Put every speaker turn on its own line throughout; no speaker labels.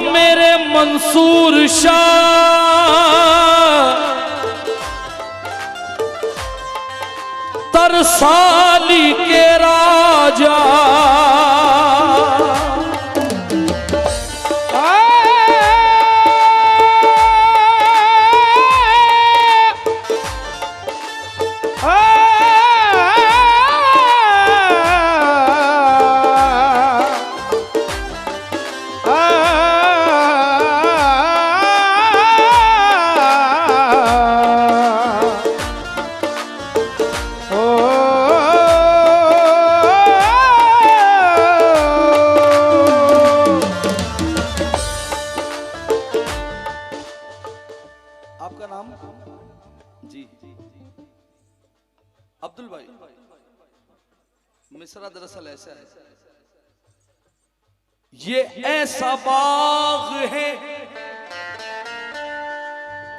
मेरे मंसूर शाह तरसाली के राजा, आपका नाम? जी अब्दुल भाई। मिसरा दरअसल ऐसा है, ये ऐसा बाग है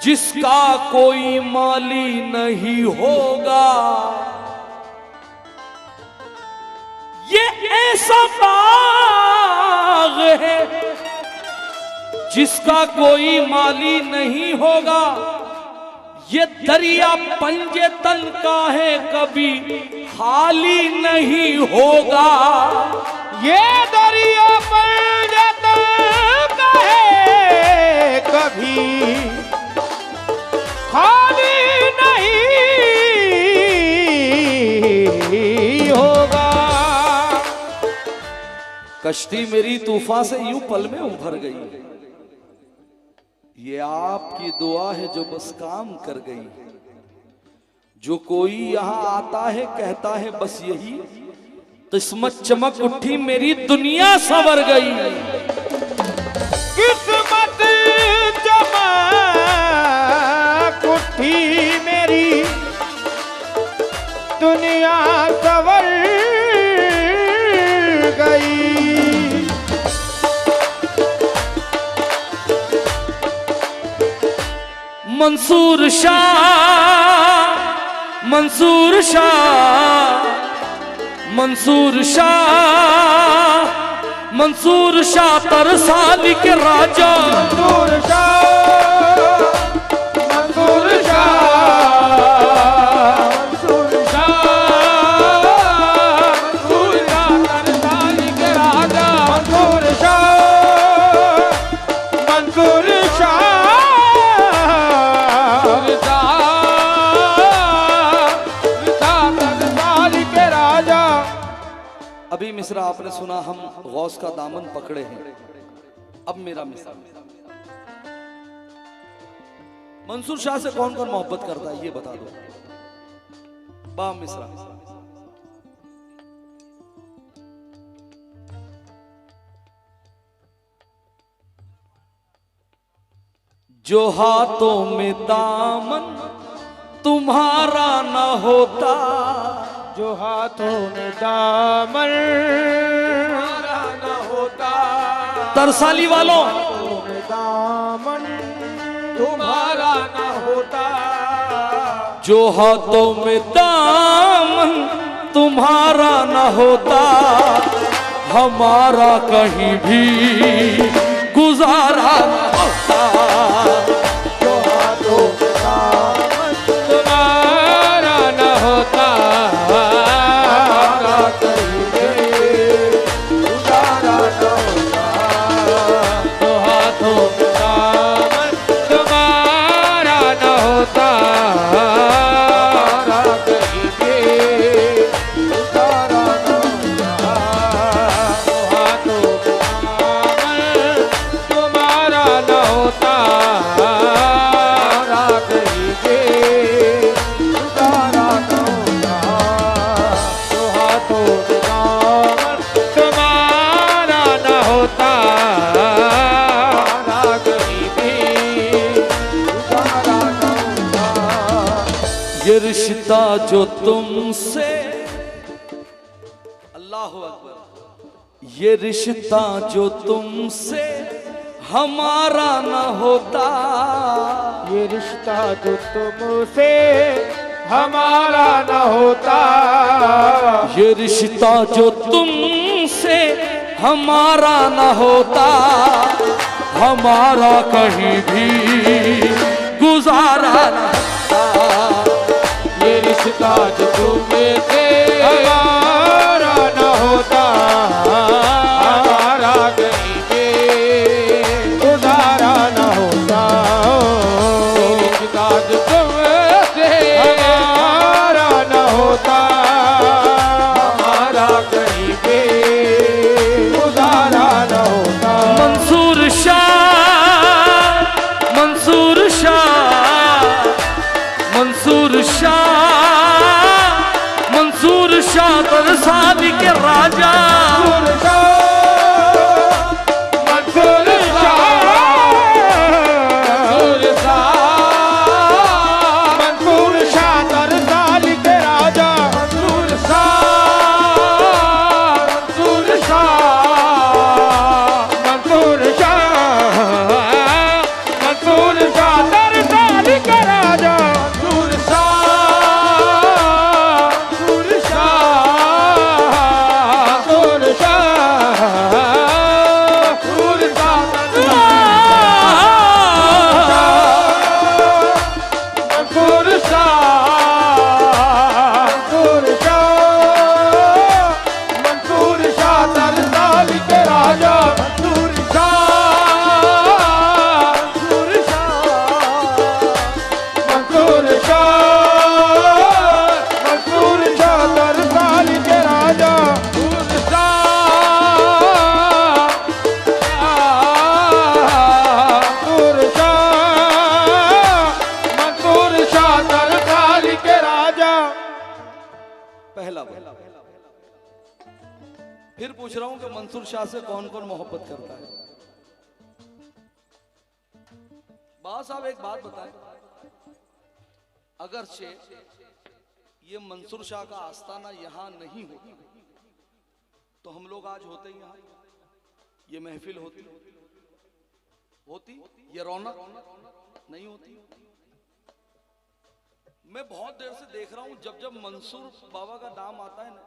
जिसका कोई माली नहीं होगा, ये ऐसा बाग है जिसका कोई माली नहीं होगा, ये दरिया पंजे तन का है कभी खाली नहीं होगा,
ये दरिया पंजे तन का है कभी खाली नहीं होगा।
कश्ती मेरी तूफान से यूं पल में उभर गई, ये आपकी दुआ है जो बस काम कर गई, जो कोई यहां आता है कहता है बस यही, किस्मत चमक उठी मेरी दुनिया संवर गई,
किस्मत चमक उठी मेरी दुनिया संवर गई।
मंसूर शाह, मंसूर शाह, मंसूर शाह, मंसूर शाह तरसाली के राजा,
मंसूर शाह, मंसूर शाह, मंसूर शाह, मंसूर शाह तरसाली के राजा, मंसूर शाह, मंसूर शाह
अभी मिसरा आपने सुना, हम गौस का दामन पकड़े हैं। अब मेरा मिसरा, मंसूर शाह से कौन कौन मोहब्बत करता है ये बता दो। बा मिसरा, जो हाथों में दामन तुम्हारा न होता,
जो हाथों में दामन तुम्हारा न होता,
तरसाली वालों
हाथों में दामन तुम्हारा न होता,
जो हाथों में दामन तुम्हारा न होता, हमारा कहीं भी गुजारा न होता,
जो हाथों में दामन तुम्हारा न होता,
ये रिश्ता जो तुमसे, अल्लाह अकबर, ये रिश्ता जो तुमसे हमारा न होता,
ये रिश्ता जो तुमसे हमारा न होता,
ये रिश्ता जो तुमसे हमारा न होता, हमारा कहीं भी गुजारा न होता।
ये रिश्ता जो तुम्हें से हमारा न होता, हमारा कहीं पे गुजारा न होता। ये रिश्ता जो तुम्हें से हमारा न होता, हमारा कहीं पे गुजारा न होता।
मंसूर शाह, मंसूर शाह, मंसूर शाह, मंसूर शाह तरसाली के राजा।
मंसूर शाह तरसाली के राजा। मंसूर शाह, मंसूर शाह, मंसूर शाह, मंसूर शाह तरसाली के राजा। मंसूर शाह, मंसूर शाह, मंसूर शाह, मंसूर शाह मंसूर शाह, मंसूर शाह तरसाली के राजा। मंसूर शाह, मंसूर शाह, मंसूर शाह, मंसूर शाह तरसाली के राजा। मंसूर शाह, मंसूर शाह तरसाली के राजा।
पहला बार फिर पूछ रहा हूं कि मंसूर शाह से कौन कौन मोहब्बत करता है। बाबा साहब एक बात बताएं, अगर से ये मंसूर शाह का आस्थाना यहां नहीं होता तो हम लोग आज होते ही यहां, ये महफिल होती ये रौनक नहीं होती। मैं बहुत देर से देख रहा हूं, जब जब मंसूर बाबा का नाम आता है ना,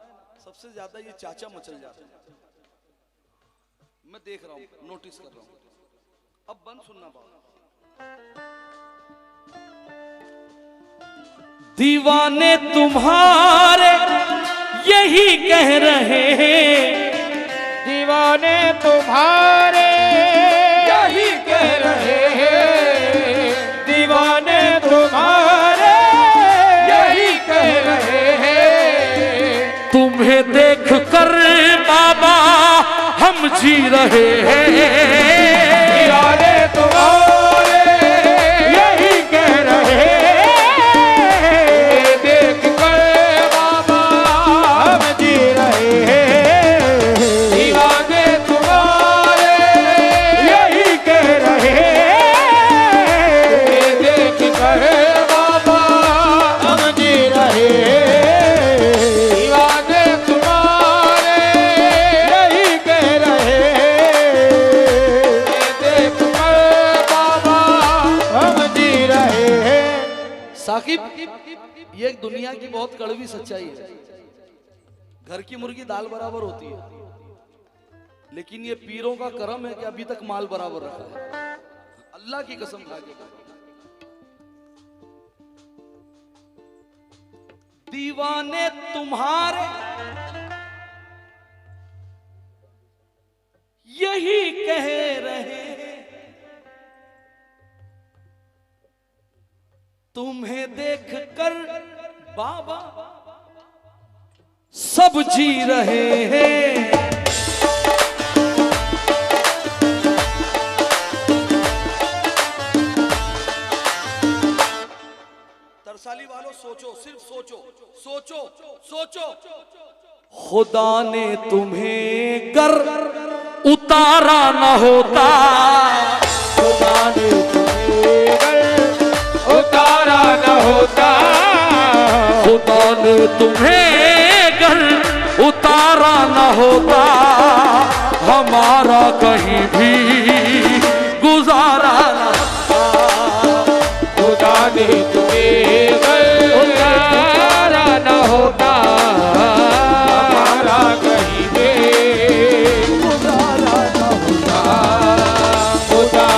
सबसे ज्यादा ये चाचा मचल जाते हैं। मैं देख रहा हूं, नोटिस कर रहा हूं। अब बंद सुनना बाबा। दीवाने तुम्हारे यही कह रहे हैं,
दीवाने तुम्हारे यही कह रहे हैं, दीवाने तुम्हारे यही कह रहे हैं।
तुम्हें देख कर बाबा हम जी रहे हैं।
दीवाने तुम्हारे यही कह रहे हैं, देख कर बाबा हम जी रहे हैं। दीवाने तुम्हारे यही कह रहे हैं, देख कर बाबा हम जी रहे हैं। दीवाने तुम्हारे यही कह रहे हैं, देख कर बाबा हम जी रहे हैं।
साकिब, ये एक दुनिया की बहुत कड़वी सच्चाई है। घर की मुर्गी दाल बराबर होती है, लेकिन ये पीरों का करम है कि अभी तक माल बराबर रखा है। अल्लाह की कसम खा के दीवाने तुम्हारे यही कह रहे हैं, तुम्हें देख कर बाबा सब जी रहे हैं। तरसाली वालों सोचो, सिर्फ सोचो, सोचो, सोचो। खुदा ने तुम्हें गर उतारा न होता,
खुदा ने तुम्हें गर उतारा न होता,
खुदा ने तुम्हें गर उतारा न होता, हमारा कहीं भी गुजारा न होता।
खुदा ने तुम्हें गर उतारा न होता, हमारा कहीं भी गुजारा न होता। खुदा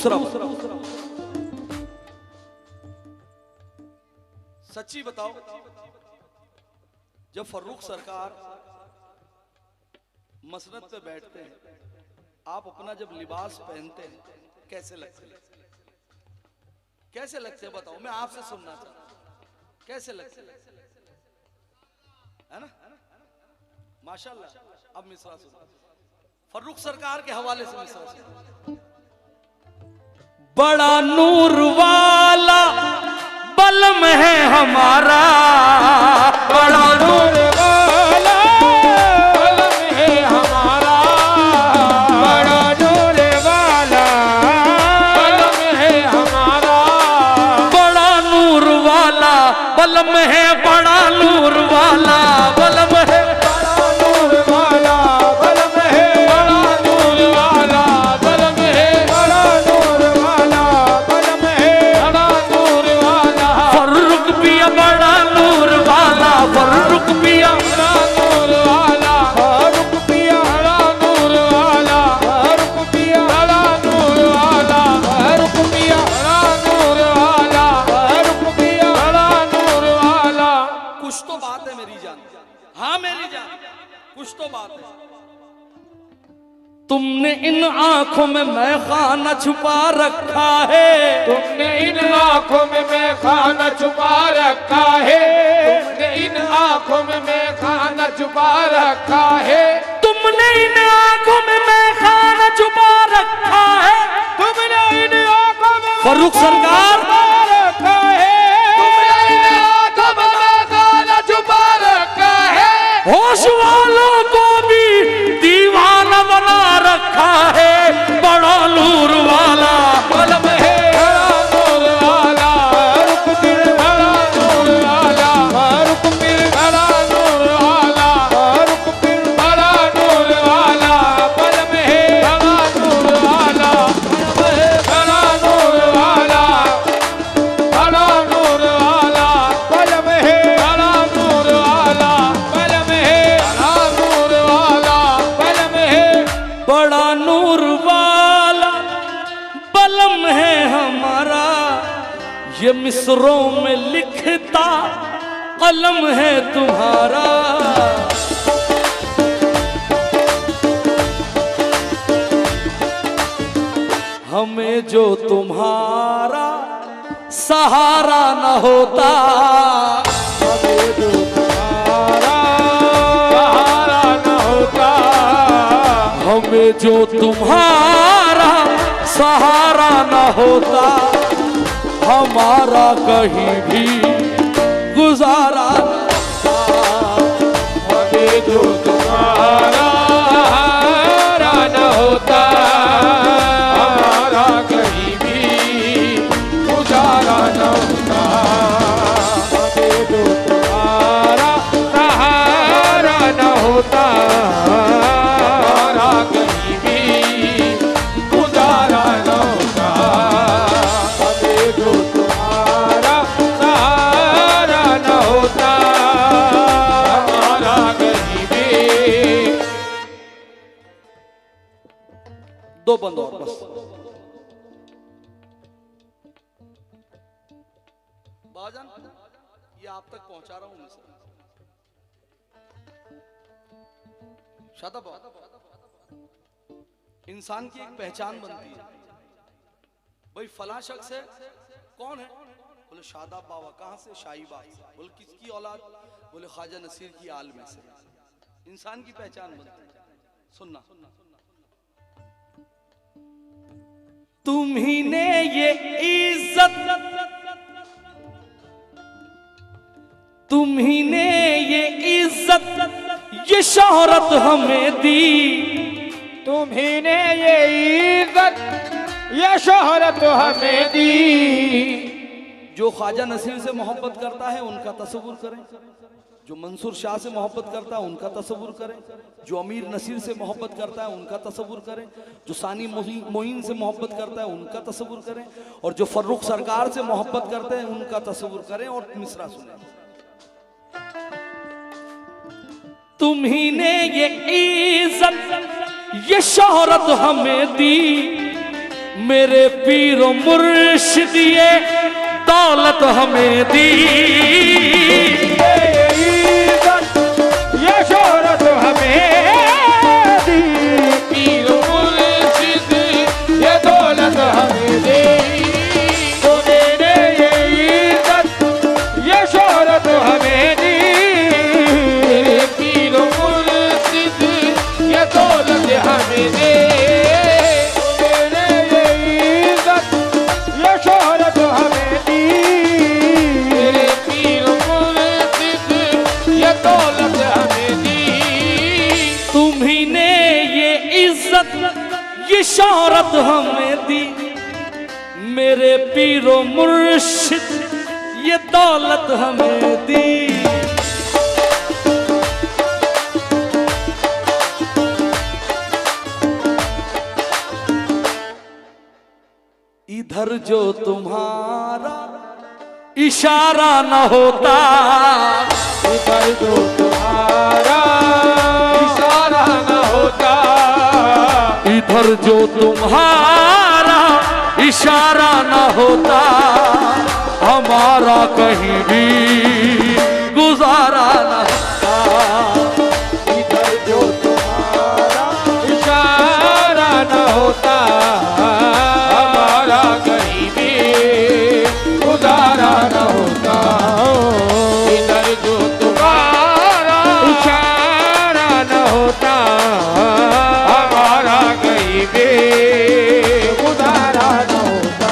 दूसरा सच्ची बताओ, जब फर्रुख सरकार मसनद पे बैठते हैं, आप अपना जब लिबास पहनते हैं कैसे लगते हैं? कैसे लगते हैं बताओ, मैं आपसे सुनना चाहता हूं, कैसे लगते है ना? माशाल्लाह। अब मिसरा सुनो, फर्रुख सरकार के हवाले से मिसरा सुनो। बड़ा नूर वाला बलम है हमारा, बड़ा नूर वाला
बलम है हमारा, बड़ा नूर वाला बलम है हमारा,
बड़ा नूर वाला बलम है, बड़ा नूर वाला बलम है,
बड़ा नूर वाला बलम है, बड़ा नूर वाला बलम है, बड़ा नूर वाला बलम है, बड़ा नूर वाला।
फर्रुख पिया बड़ा नूर वाला, फर्रुख पिया
बड़ा नूर वाला, फर्रुख पिया बड़ा नूर वाला, फर्रुख पिया बड़ा नूर वाला, फर्रुख पिया बड़ा नूर वाला, फर्रुख पिया बड़ा नूर वाला।
कुछ तो बात है मेरी जान, हाँ मेरी जान, कुछ तो बात है। तुमने इन आंखों में मैं खाना छुपा रखा है,
तुमने इन आंखों में मैं खाना छुपा रखा है, तुमने इन आंखों में मैं खाना छुपा रखा है,
तुमने इन आंखों में मैं खाना छुपा रखा है,
तुमने इन आंखों में
फर्रुख सरकार
रखा है, तुमने इन आंखों में मैं खाना छुपा रखा है,
होश वालों को भी दीवाना बना रखा है, बड़ा नूर वाला
बलम है, बड़ा नूर वाला, फर्रुख पीर बड़ा नूर वाला, फर्रुख पीर बड़ा नूर वाला, फर्रुख पीर बड़ा नूर वाला, बलम है, बड़ा नूर वाला, बलम है, बड़ा नूर वाला, बड़ा नूर वाला, बलम है, बड़ा नूर वाला, बलम है, बड़ा नूर वाला, बलम है।
बड़ा नूर वाला बलम है हमारा, ये मिसरों में लिखता कलम है तुम्हारा। हमें जो तुम्हारा सहारा न होता,
हमें जो तुम्हारा सहारा न होता,
हमें जो तुम्हारा सहारा न होता, हमारा कहीं भी गुजारा न होता।
हमें जो तुम्हारा सहारा न होता, हमारा कहीं भी गुजारा न होता। हमें जो तुम्हारा सहारा न होता, हमारा कहीं भी गुजारा न होता। हमें जो तुम्हारा सहारा न होता, हमारा कहीं भी।
दो बंद और बस। बाजान ये आप तक पहुंचा रहा हूं मैं सर। शादाब, इंसान की एक पहचान बनती है, भाई फला शख्स है, कौन है? बोले शादाब बाबा। कहां से? शाही बाग से। बोले किसकी औलाद? बोले ख्वाजा नसीर की आल में से। इंसान की पहचान बनती है। सुनना, तुम्ही ने ये इज्जत, तुम्ही ने ये इज्जत, ये शोहरत हमें दी,
तुम्ही ने ये इज्जत, ये शोहरत हमें दी।
जो ख्वाजा नसीर से मोहब्बत करता है उनका तसव्वुर करें, जो मंसूर शाह से मोहब्बत करता है उनका तसव्वुर करें, जो अमीर नसीर से मोहब्बत करता है उनका तसव्वुर करें, जो सानी मोइन से मोहब्बत करता है उनका तसव्वुर करें, और जो फर्रुख सरकार से मोहब्बत करते हैं उनका तसव्वुर करें। और मिसरा सुने, तुम्ही ने ये इज्जत, ये शोहरत हमें दी, मेरे पीरो मुर्शिद ये दौलत हमें दी,
ये शोहरत हमें दी, पीरो मुर्शिद ये दौलत हमें दी, तूने ये इज्जत ये शोहरत हमें दी, पीरो मुर्शिद ये दौलत हमें दी,
ये शौहरत हमें दी, मेरे पीरो मुर्शिद ये दौलत हमें दी। इधर जो तुम्हारा इशारा न होता,
इधर जो तुम्हारा इशारा न होता,
इधर जो तुम्हारा इशारा न होता, हमारा कहीं भी गुजारा न होता,
इधर जो तुम्हारा इशारा न होता, हमारा कहीं भी गुजारा न होता, इधर जो तुम्हारा इशारा न होता, गुजारा न होता।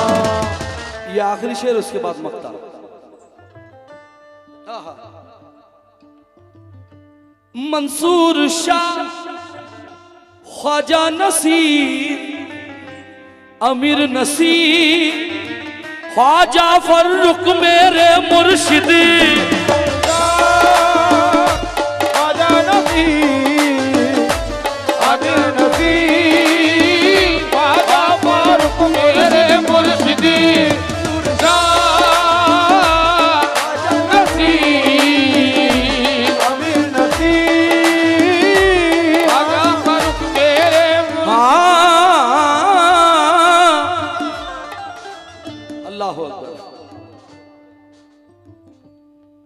ये आखिरी शेर, उसके बाद मक्ता। मंसूर शाह, ख्वाजा नसीर, अमीर नसीर, ख्वाजा फर्रुख मेरे मुर्शिद,
ख्वाजा नसीर, अमीर नसीर, ख्वाजा फर्रुख मेरे मुर्शिद,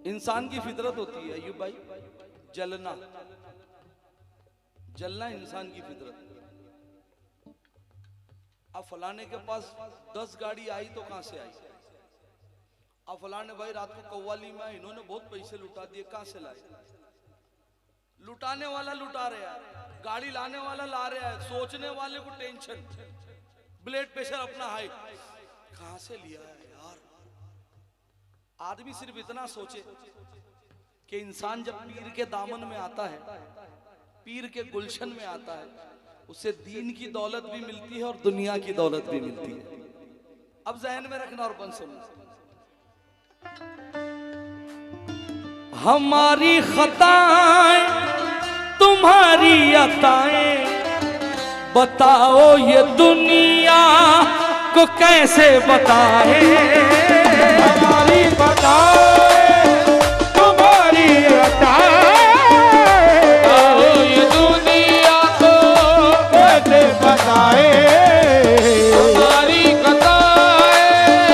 इंसान की फितरत होती है अय्यूब भाई, जलना, जलना इंसान की फितरत। अब फलाने के पास 10 गाड़ी आई तो कहां से आई, अब फलाने भाई रात को कव्वाली में इन्होंने बहुत पैसे लुटा दिए, कहां से लाए? लुटाने वाला लुटा रहा है, गाड़ी लाने वाला ला रहा है, सोचने वाले को टेंशन, ब्लड प्रेशर अपना हाई, कहां से लिया है यार? आदमी सिर्फ इतना सोचे कि इंसान जब पीर के दामन में आता है, पीर के गुलशन में आता है, उसे दीन की दौलत भी मिलती है और दुनिया की दौलत भी मिलती है। अब जहन में रखना और बन सुनो, हमारी खताएं तुम्हारी अताएं, बताओ ये दुनिया को कैसे बताए,
हमारी बताए तुम्हारी बताए, ये दुनिया को कैसे बताए, हमारी खताएं,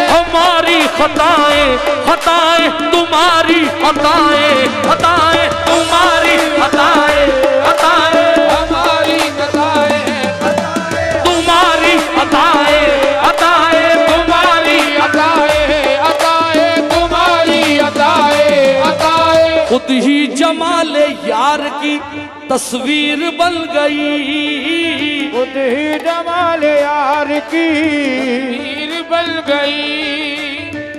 हमारी खताएं, खताएं तुम्हारी खताएं, खताएं तुम्हारी खताएं, खताएं
हमारी खताएं,
तुम्हारी खताएं, खताएं तुम्हारी खुद ही जमाले यार की तस्वीर बन गई,
खुद ही जमाल यार की तस्वीर बन गई,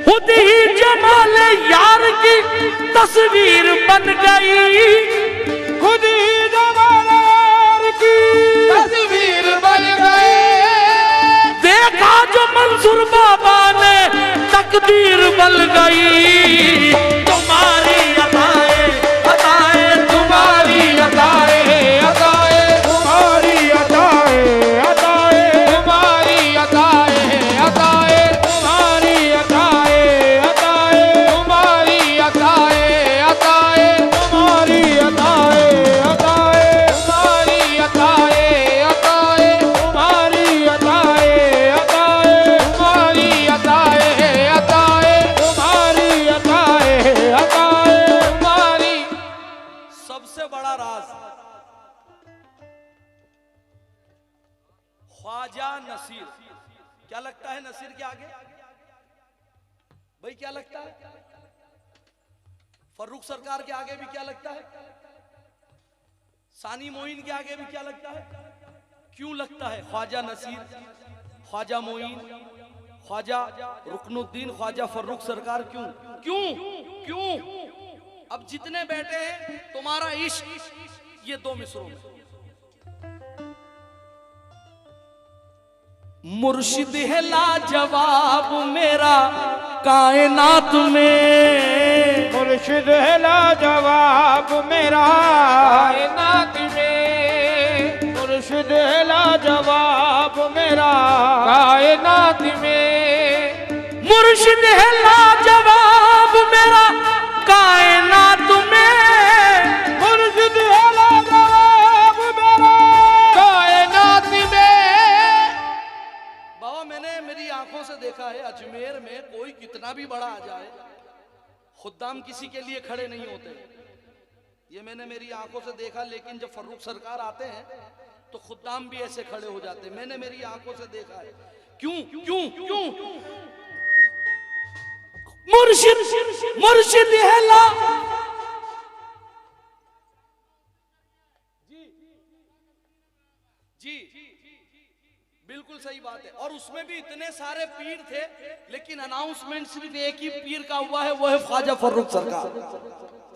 खुद ही जमाले यार की तस्वीर बन गई,
खुद ही जमाल यार की तस्वीर बन गई,
देखा जो मंसूर बाबा ने तकदीर बन गई, तुम्हारी अताएं, अताएं तुम्हारी अताएं,
अताएं तुम्हारी अताएं, अताएं तुम्हारी अताएं, अताएं तुम्हारी अताएं, अताएं तुम्हारी अताएं, अताएं तुम्हारी अताएं, अताएं तुम्हारी अताएं, अताएं तुम्हारी अताएं, अताएं
नसीर। क्या लगता है नसीर के आगे भाई, क्या लगता है? फर्रुख सरकार के आगे भी क्या लगता है? सानी मोइन के आगे भी क्या लगता है? क्यों लगता है? ख्वाजा नसीर, ख्वाजा मोइन, ख्वाजा रुकनुद्दीन, ख्वाजा फर्रुख सरकार, क्यों क्यों क्यों? अब जितने बैठे हैं तुम्हारा इश्क ये दो मिसरों में। मुर्शिद है लाजवाब मेरा कायनात में,
मुर्शिद है लाजवाब मेरा कायनात में, मुर्शिद है लाजवाब मेरा कायनात में,
मुर्शिद है लाजवाब मेरा कायनात में,
मुर्शिद है लाजवाब मेरा कायनात में।
बाबा मैंने मेरी आंखों से देखा है अजमेर में कोई कितना भी बड़ा आ जाए खुद्दाम किसी के लिए खड़े नहीं होते, ये मैंने मेरी आंखों से देखा। लेकिन जब फर्रुख सरकार आते हैं तो खुद्दाम भी ऐसे खड़े हो जाते हैं, मैंने मेरी आंखों से देखा है। क्यों क्यों क्यों? मुर्शिद मुर्शिद है ला जी, बिल्कुल सही बात है। और उसमें भी इतने सारे पीर थे लेकिन अनाउंसमेंट सिर्फ एक ही पीर का हुआ है, वो है ख्वाजा फर्रुख सरकार,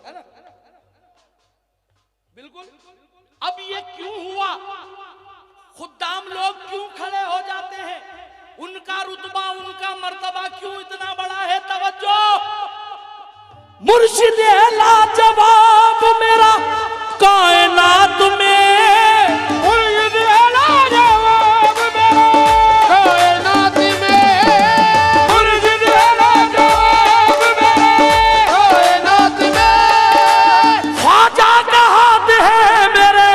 है ना? बिल्कुल। अब ये क्यों हुआ? खुद्दाम लोग क्यों खड़े हो जाते हैं? उनका रुतबा उनका मर्तबा क्यों इतना बड़ा है? तवज्जो। मुर्शिद है लाजवाब मेरा कायनात में,
मुर्शिद है लाजवाब मेरा कायनात में, मुर्शिद है लाजवाब मेरा कायनात में।
ख्वाजा का हाथ है मेरे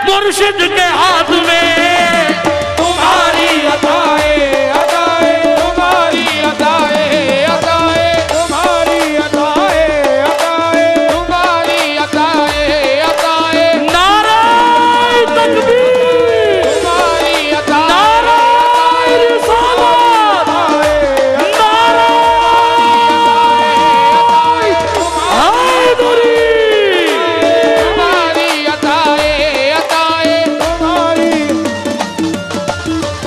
मुर्शिद के हाथ में,
तुम्हारी अदाए अदाए, तुम्हारी अदाए अदाए, तुम्हारी अदाए अदाए, तुम्हारी अदाए अदाए।
नारे तकबीर,
तुम्हारी अदाए
नारे रिसालत, नारे हैदरी।
तुम्हारी अदाए अदाए, तुम्हारी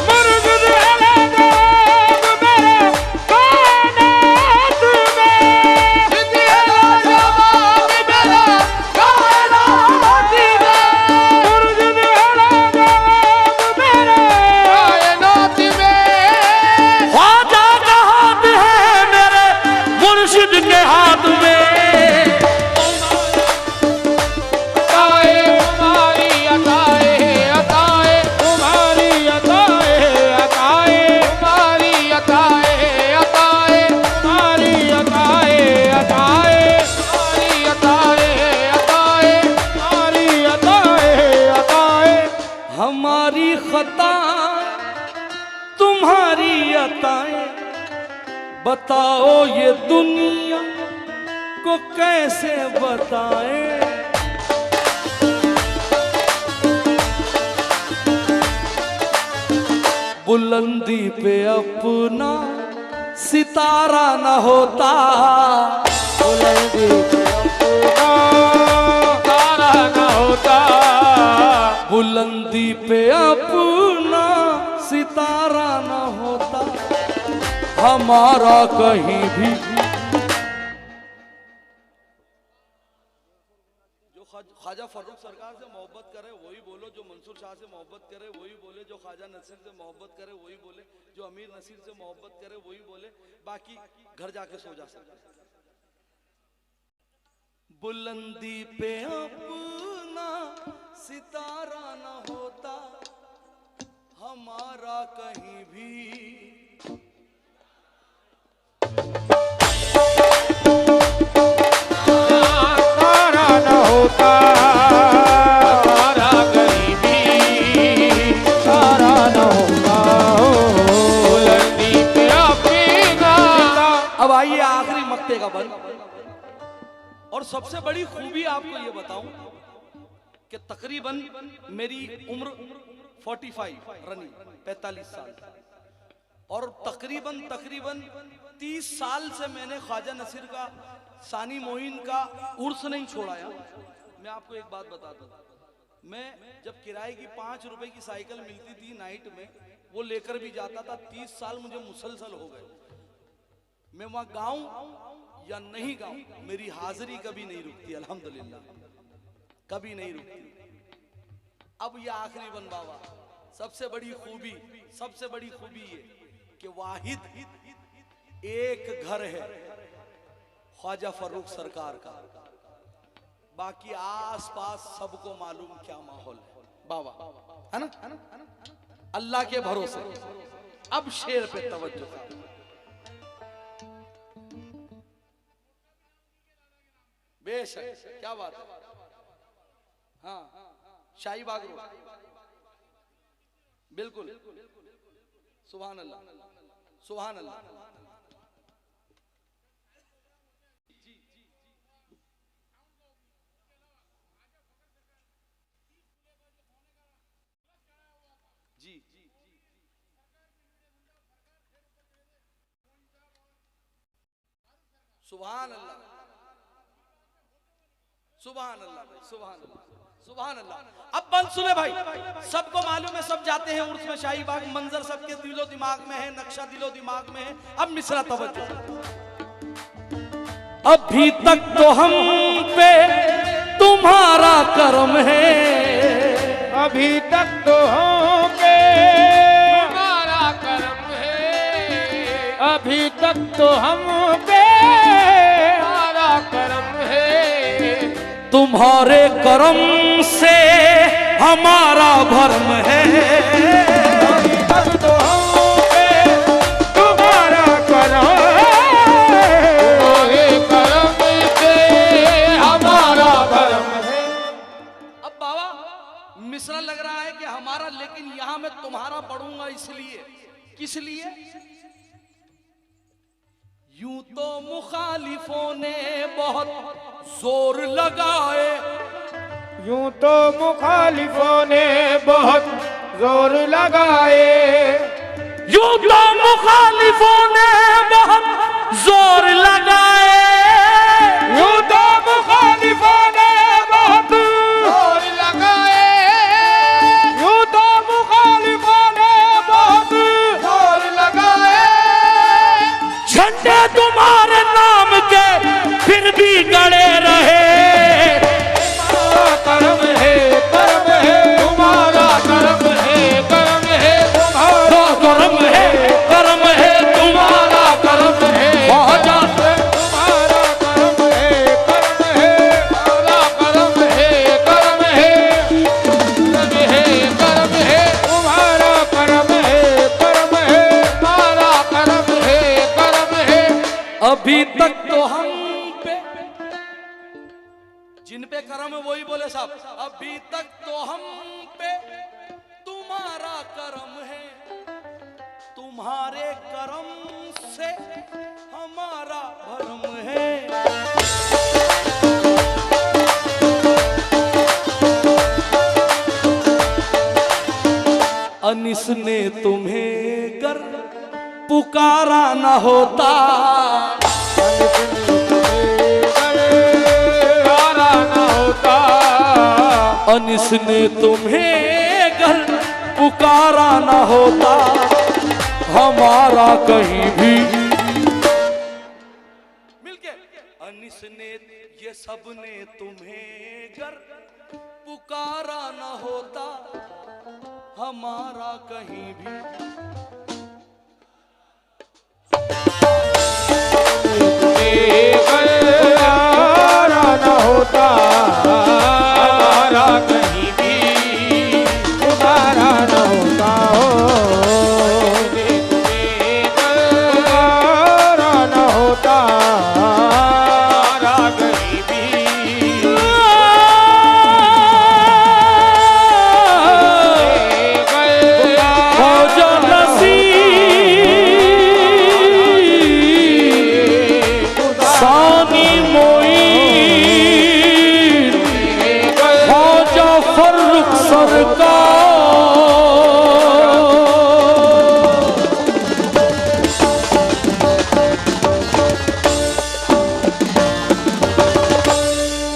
मुर्शिद है लाजवाब मेरा कायनात में, मुर्शिद है लाजवाब मेरा कायनात में, मुर्शिद है लाजवाब मेरा कायनात में।
ख्वाजा का हाथ है मेरे मुर्शिद के हाथ में,
अताए तुम्हारी अताए अताए, तुम्हारी अताए अताए, तुम्हारी अताए अताए, तुम्हारी अताए अताए, तुम्हारी अताए अताए, तुम्हारी अताए अताए।
हमारी खता तुम्हारी अताएं, बताओ ये दुनिया को कैसे बताएं। बुलंदी पे अपना सितारा न होता, बुलंदी पे
तारा न होता,
बुलंदी पे अपना सितारा न होता, हमारा कहीं भी। जो ख्वाजा फर्रुख सरकार से मोहब्बत करे वही बोलो, जो मंसूर शाह से मोहब्बत करे वही बोले, जो ख्वाजा नसीर से मोहब्बत करे वही बोले, जो अमीर नसीर से मोहब्बत करे वही बोले, बाकी घर जाके सो जा सकते। बुलंदी पे अपना सितारा न होता, हमारा कहीं भी।
तारा न होता, तारा कहीं भी तारा न होता, बुलंदी पे अपना।
अब आइए आखिरी मक्ते का बंद। और सबसे बड़ी खूबी आपको ये बताऊं कि तकरीबन मेरी उम्र 45 रनिंग, 45 साल, और तकरीबन 30 साल से मैंने ख्वाजा नसीर का, सानी मोइन का उर्स नहीं छोड़ा यार। मैं आपको एक बात बता दूं, मैं जब किराए की 5 रुपए की साइकिल मिलती थी नाइट में, वो लेकर भी जाता था। 30 साल मुझे मुसलसल हो गए। मैं वहां गाऊं या नहीं गाऊं, मेरी हाजिरी कभी नहीं रुकती, अल्हम्दुलिल्लाह, कभी नहीं रुकती। अब ये आखिरी बन बाबा, सबसे बड़ी खूबी ये कि वाहिद एक घर है ख्वाजा फर्रुख सरकार का, बाकी आस पास सबको मालूम क्या माहौल है बाबा, है ना? अल्लाह के भरोसे। अब शेर पे तवज्जो, बेशक, क्या बात है। हाँ, शाही बाग रोड, बिल्कुल, सुभान अल्लाह, सुभान अल्लाह। जी, सुभान अल्लाह, सुभान अल्लाह, सुभान अल्लाह, सुभान अल्लाह। अब बंद सुने भाई, सबको मालूम है, सब जाते हैं उर्स में, शाही बाग, मंजर सबके दिलो दिमाग में है, नक्शा दिलो दिमाग में है। अब मिसरा तवज्जो, अभी तक तो हम पे तुम्हारा करम है,
अभी तक तो हम पे तुम्हारा करम है, अभी तक तो हम पे तुम्हारा करम है,
तुम्हारे करम से हमारा भरम है,
अभी तक तो हम पे तुम्हारा करम है, तुम्हारे करम से हमारा भरम है।
अब बाबा मिसरा लग रहा है कि हमारा, लेकिन यहां मैं तुम्हारा पढ़ूंगा इसलिए, किस लिए? यूं तो मुखालिफों ने बहुत जोर लगाए,
यूं तो मुखालिफों ने बहुत जोर लगाए,
यूं तो मुखालिफों ने बहुत जोर लगाए,
यूं तो मुखालिफों ने बहुत जोर लगाए, यूं तो मुखालिफों ने बहुत जोर लगाए,
झंडे तुम्हारे नाम के फिर भी गड़े रहे,
करम है, करम है तुम्हारा, करम है, करम है तुम्हारा,
करम है, करम है तुम्हारा, करम है ख्वाजा,
तुम्हारा करम है, करम है तुम्हारा, करम है, करम है, करम है तुम्हारा, करम है, करम है तुम्हारा, करम है, करम है।
अभी तक तो हम पे, जिन पे करम है वही बोले साहब, अभी तक तो हम पे तुम्हारा करम है, तुम्हारे करम से हमारा भरम है। अनिस ने तुम्हें गर पुकारा न होता, अनिस ने तुम्हें घर पुकारा न होता, हमारा कहीं भी मिलके, अनिस ने ये सब ने तुम्हें घर पुकारा न होता, हमारा कहीं भी
न होता, हमारा कहीं भी तुम्हारा न होता हो, तुम्हारा न होता, हमारा कहीं भी
ख्वाजा सानी मोइन, ख्वाजा फर्रुख सरकार।